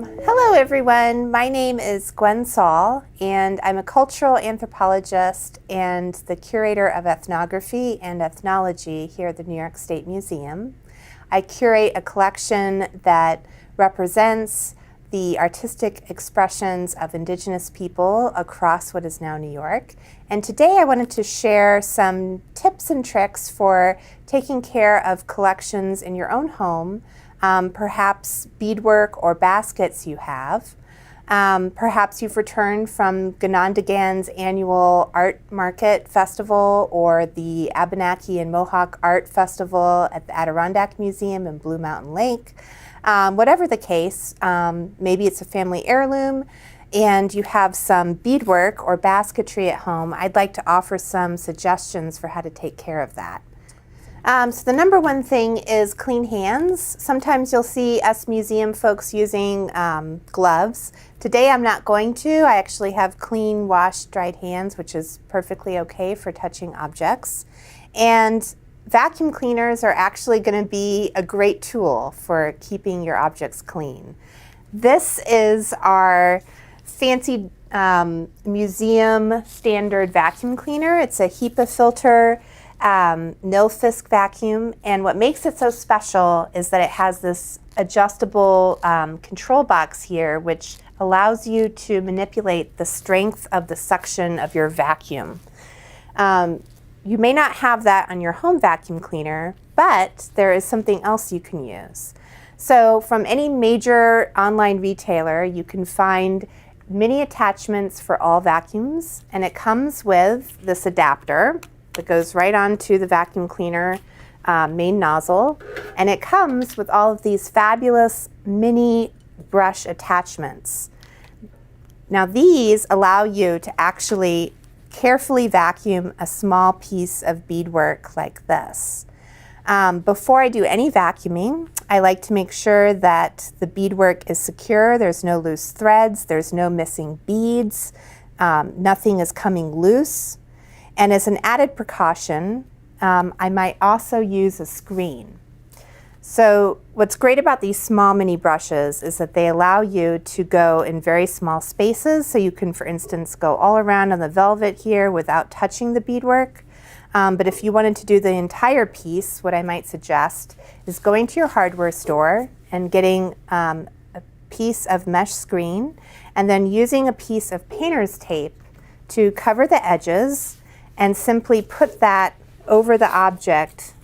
Hello everyone, my name is Gwen Saul and I'm a cultural anthropologist and the Curator of Ethnography and Ethnology here at the New York State Museum. I curate a collection that represents the artistic expressions of Indigenous people across what is now New York. And today I wanted to share some tips and tricks for taking care of collections in your own home. Perhaps beadwork or baskets you have. Perhaps you've returned from Ganondagan's annual art market festival or the Abenaki and Mohawk Art Festival at the Adirondack Museum in Blue Mountain Lake. Whatever the case, maybe it's a family heirloom and you have some beadwork or basketry at home. I'd like to offer some suggestions for how to take care of that. So the number one thing is clean hands. Sometimes you'll see us museum folks using gloves. Today I'm not going to. I actually have clean, washed, dried hands, which is perfectly okay for touching objects. And vacuum cleaners are actually going to be a great tool for keeping your objects clean. This is our fancy museum standard vacuum cleaner. It's a HEPA filter. No Fisk vacuum, and what makes it so special is that it has this adjustable control box here which allows you to manipulate the strength of the suction of your vacuum. You may not have that on your home vacuum cleaner, but there is something else you can use. So from any major online retailer you can find mini attachments for all vacuums, and it comes with this adapter that goes right onto the vacuum cleaner main nozzle, and it comes with all of these fabulous mini brush attachments. Now these allow you to actually carefully vacuum a small piece of beadwork like this. Before I do any vacuuming, I like to make sure that the beadwork is secure, there's no loose threads, there's no missing beads, nothing is coming loose. And as an added precaution, I might also use a screen. So what's great about these small mini brushes is that they allow you to go in very small spaces. So you can, for instance, go all around on the velvet here without touching the beadwork. But if you wanted to do the entire piece, what I might suggest is going to your hardware store and getting a piece of mesh screen and then using a piece of painter's tape to cover the edges and simply put that over the object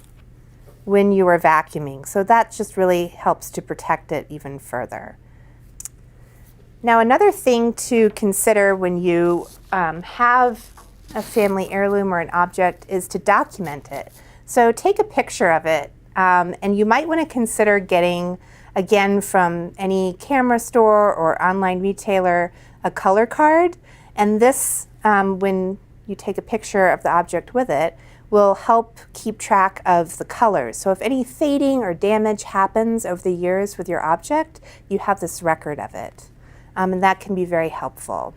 when you are vacuuming. So that just really helps to protect it even further. Now another thing to consider when you have a family heirloom or an object is to document it. So take a picture of it, and you might want to consider getting, again from any camera store or online retailer, a color card. And this, when you take a picture of the object with it, will help keep track of the colors. So if any fading or damage happens over the years with your object, you have this record of it. And that can be very helpful.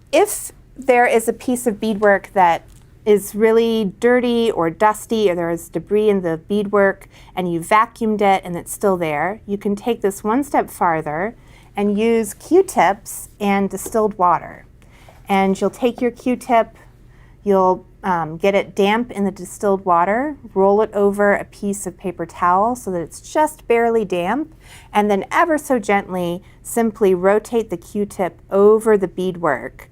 If there is a piece of beadwork that is really dirty or dusty, or there is debris in the beadwork and you vacuumed it and it's still there, you can take this one step farther and use Q-tips and distilled water. And you'll take your Q-tip, you'll get it damp in the distilled water, roll it over a piece of paper towel so that it's just barely damp, and then ever so gently simply rotate the Q-tip over the beadwork,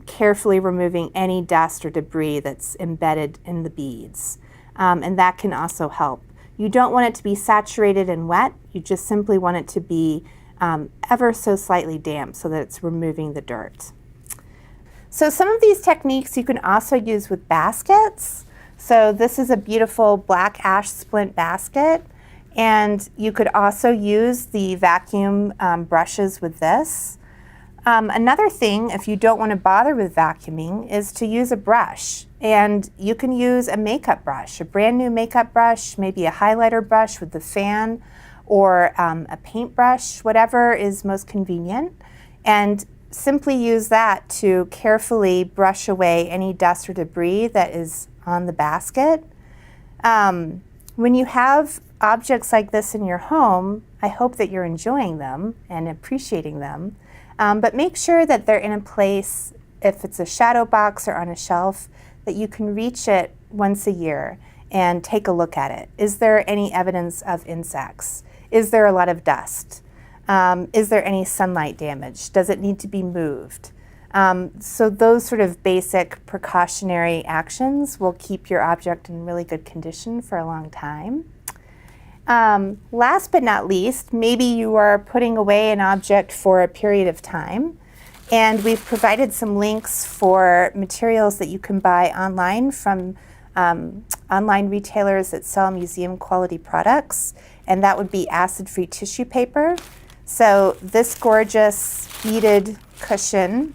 carefully removing any dust or debris that's embedded in the beads. And that can also help. You don't want it to be saturated and wet, you just simply want it to be ever so slightly damp so that it's removing the dirt. So some of these techniques you can also use with baskets. So this is a beautiful black ash splint basket, and you could also use the vacuum brushes with this. Another thing, if you don't want to bother with vacuuming, is to use a brush. And you can use a makeup brush, a brand new makeup brush, maybe a highlighter brush with the fan, or a paintbrush, whatever is most convenient. And simply use that to carefully brush away any dust or debris that is on the basket. When you have objects like this in your home, I hope that you're enjoying them and appreciating them, but make sure that they're in a place, if it's a shadow box or on a shelf, that you can reach it once a year and take a look at it. Is there any evidence of insects? Is there a lot of dust? Is there any sunlight damage? Does it need to be moved? So those sort of basic precautionary actions will keep your object in really good condition for a long time. Last but not least, maybe you are putting away an object for a period of time, and we've provided some links for materials that you can buy online from online retailers that sell museum quality products, and that would be acid-free tissue paper. So this gorgeous beaded cushion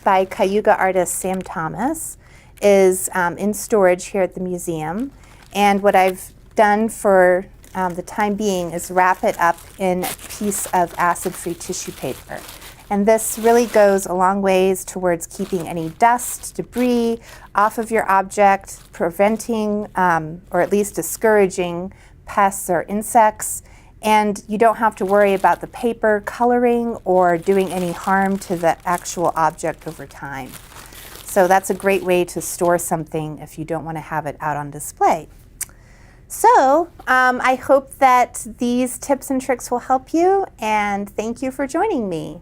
by Cayuga artist Sam Thomas is in storage here at the museum, and what I've done for the time being is wrap it up in a piece of acid-free tissue paper. And this really goes a long ways towards keeping any dust, debris off of your object, preventing or at least discouraging pests or insects. And you don't have to worry about the paper coloring or doing any harm to the actual object over time. So that's a great way to store something if you don't want to have it out on display. So I hope that these tips and tricks will help you, and thank you for joining me.